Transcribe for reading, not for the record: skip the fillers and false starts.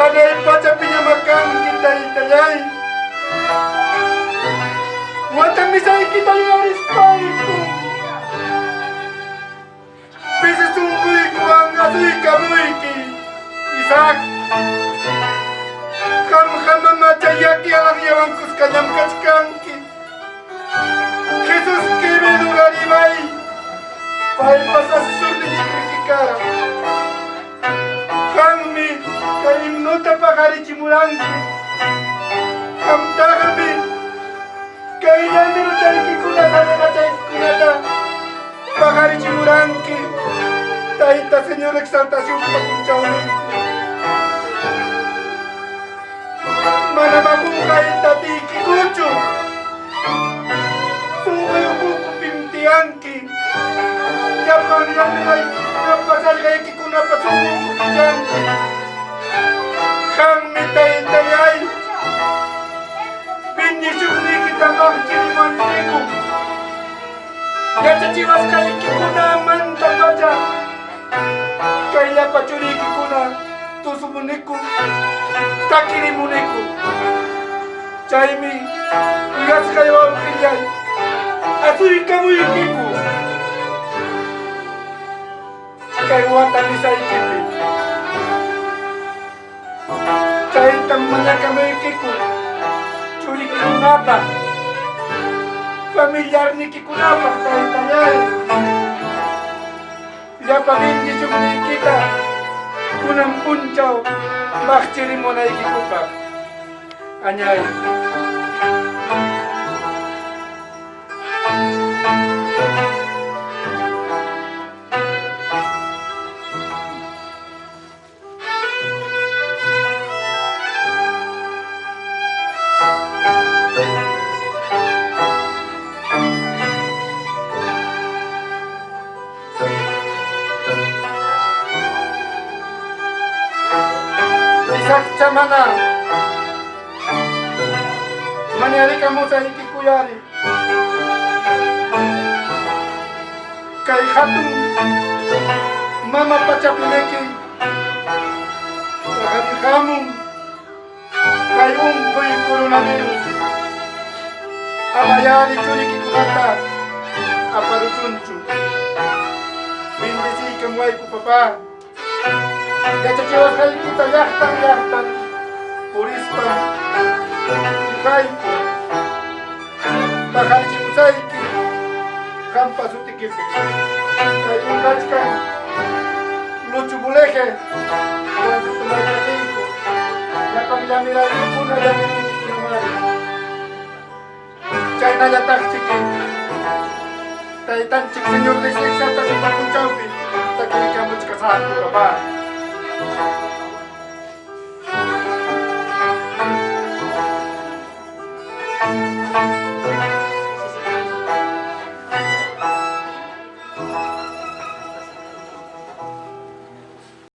Hanay pacha pinamakan kita itayay. Wata misay kita yung arispay ko. Bisa sungguy ko ang asoy kamoy ki. Isak. Kam macayaki alang yawan kus kanyam kachkanki. Jesus kebe lugarimay. Pai pasas surni chikrikikara. Kami kalim nota pagari chimuranki. Kamtagami kailan nila tayo kikuna sana na tayo kunata pagari chimuranki. Tahita Señor exaltación pakunchawin. Manabakong kahit tati kikucho. Sungay ko kupimtianki. Yapang yan nilay napasal kay kikuna pasungong kupimtianki. Kang mitay tayay. Bendisyon ni kita makchiriman niku. Yachachiwas kay kikuna mantapacha. Kaya pachuri kikuna tusumuniku. Takirimuniku. Chaimi igas kayo ang kinyay. Ato'y kamuyikiku. Kay watan ni sa ikipi. Chay tamanya kamuyikiku. Churi kikunapa. Familiar ni kikunapa. Chay tayay. Yapagindi sumuni kita. Kunang punchaw. Makchiri mo na ikikupa. Anyay. Isak chamana. Manyari kamu sa ikikuyari. Kay hatong mama pachapineki. Kamong kay ungkoy coronavirus. Amayari churi kikunata. Aparuchunchu. Bindisi kamway ko papa. Yachachiwas kay kita yahtan. Purispan. Kaipo. Bakal chimusaiki. Kampa sutikipi. Kay kachkan. Luchu buleje. Kaya sutumay katinko. Yapang yamiray ikuna yamiray ikuna. Chay na yatak chiki. Taitan chik señor de sexta sa pakunchawpi. Takiri kamuch kasahan ko pa.